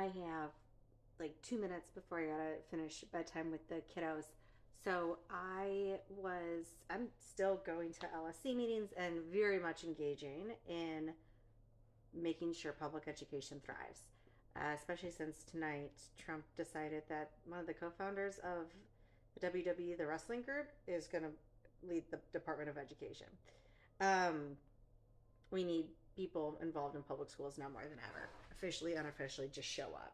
I have like 2 minutes before I gotta finish bedtime with the kiddos. So I'm still going to LSC meetings and very much engaging in making sure public education thrives. Especially since tonight Trump decided that one of the co-founders of the WWE, the wrestling group, is going to lead the Department of Education. Um, we need people involved in public schools now more than ever. Officially, unofficially, just show up.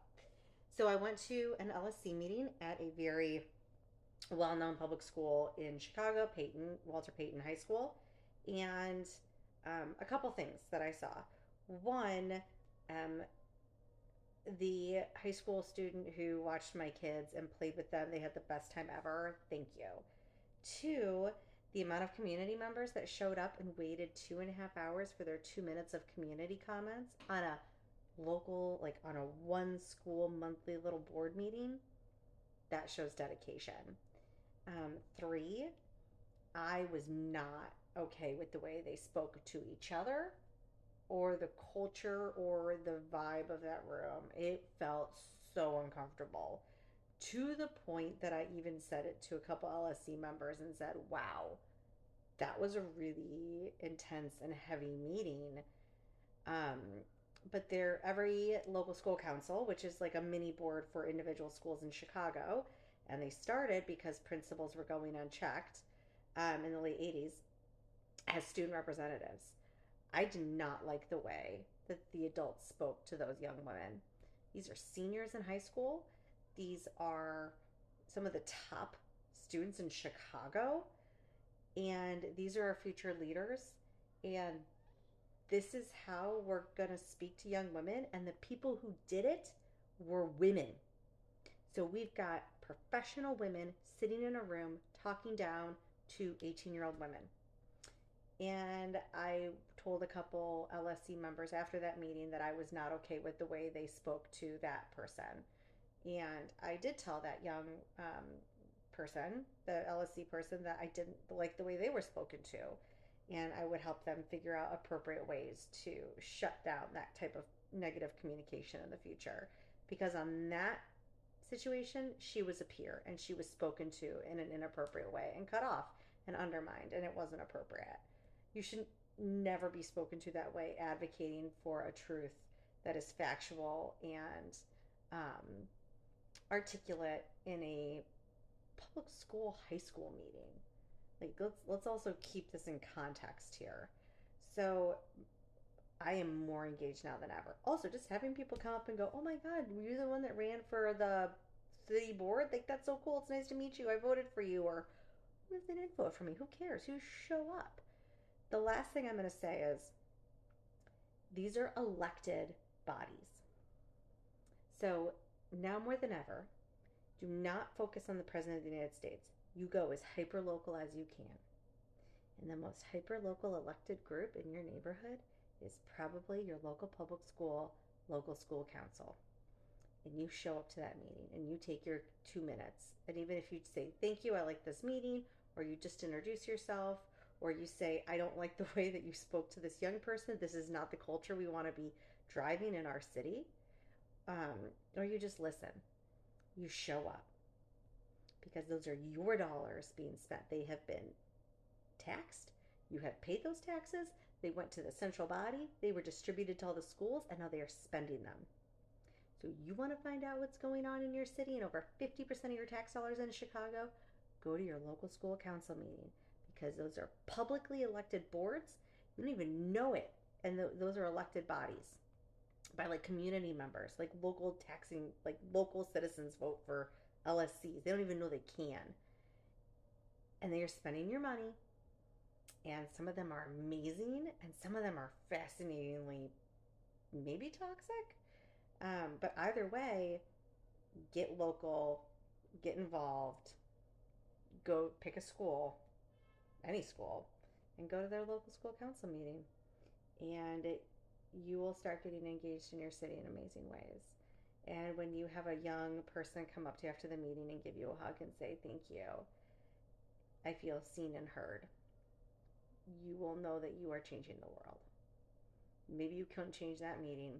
So I went to an LSC meeting at a very well-known public school in Chicago, Walter Payton High School, and a couple things that I saw. One, um, the high school student who watched my kids and played with them, they had the best time ever. Thank you. Two, the amount of community members that showed up and waited 2.5 hours for their 2 minutes of community comments on a local, like on a one school monthly little board meeting, that shows dedication. Three, I was not okay with the way they spoke to each other or the culture or the vibe of that room. It felt so uncomfortable to the point that I even said it to a couple LSC members and said, wow, that was a really intense and heavy meeting. Um, but every local school council, which is like a mini board for individual schools in Chicago, and they started because principals were going unchecked in the late 80s, as student representatives. I did not like the way that the adults spoke to those young women. These are seniors in high school. These are some of the top students in Chicago, and these are our future leaders. And this is how we're going to speak to young women. And the people who did it were women. So we've got professional women sitting in a room talking down to 18-year-old women. And I told a couple LSC members after that meeting that I was not okay with the way they spoke to that person. And I did tell that young person, the LSC person, that I didn't like the way they were spoken to. And I would help them figure out appropriate ways to shut down that type of negative communication in the future. Because on that situation, she was a peer and she was spoken to in an inappropriate way and cut off and undermined, and it wasn't appropriate. You should never be spoken to that way, advocating for a truth that is factual and um, articulate in a public school high school meeting. Like let's also keep this in context here. So I am more engaged now than ever. Also, just having people come up and go, "Oh my God, were you the one that ran for the city board? Like that's so cool. It's nice to meet you. I voted for you." Or if they didn't vote for me, who cares? You show up. The last thing I'm going to say is these are elected bodies. So now more than ever, do not focus on the President of the United States. You go as hyper local as you can. And the most hyper local elected group in your neighborhood is probably your local public school, local school council. And you show up to that meeting and you take your 2 minutes. And even if you say, thank you, I like this meeting, or you just introduce yourself, or you say, I don't like the way that you spoke to this young person. This is not the culture we want to be driving in our city. Or you just listen. You show up because those are your dollars being spent. They have been taxed. You have paid those taxes. They went to the central body. They were distributed to all the schools, and now they are spending them. So you want to find out what's going on in your city and over 50% of your tax dollars in Chicago? Go to your local school council meeting because those are publicly elected boards. You don't even know it. And those are elected bodies by like community members, like local taxing, like local citizens vote for LSCs. They don't even know they can. And they are spending your money. And some of them are amazing and some of them are fascinatingly maybe toxic. But either way, get local, get involved, go pick a school, any school, and go to their local school council meeting. And you will start getting engaged in your city in amazing ways. And when you have a young person come up to you after the meeting and give you a hug and say, thank you, I feel seen and heard, you will know that you are changing the world. Maybe you couldn't change that meeting.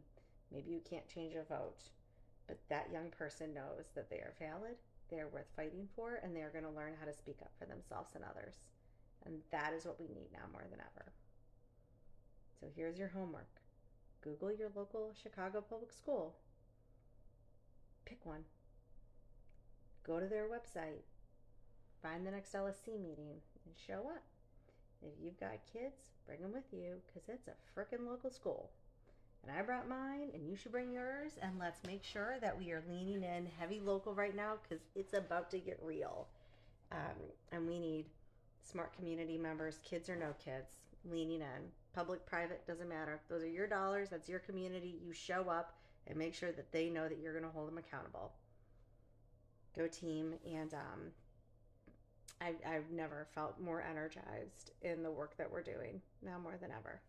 Maybe you can't change a vote. But that young person knows that they are valid, they are worth fighting for, and they are going to learn how to speak up for themselves and others. And that is what we need now more than ever. So here's your homework. Google your local Chicago public school. Pick one. Go to their website. Find the next LSC meeting and show up. If you've got kids, bring them with you because it's a frickin' local school. And I brought mine, and you should bring yours, and let's make sure that we are leaning in heavy local right now because it's about to get real. And we need smart community members, kids or no kids, leaning in. Public, private, doesn't matter. Those are your dollars. That's your community. You show up and make sure that they know that you're going to hold them accountable. Go team. And I've never felt more energized in the work that we're doing now more than ever.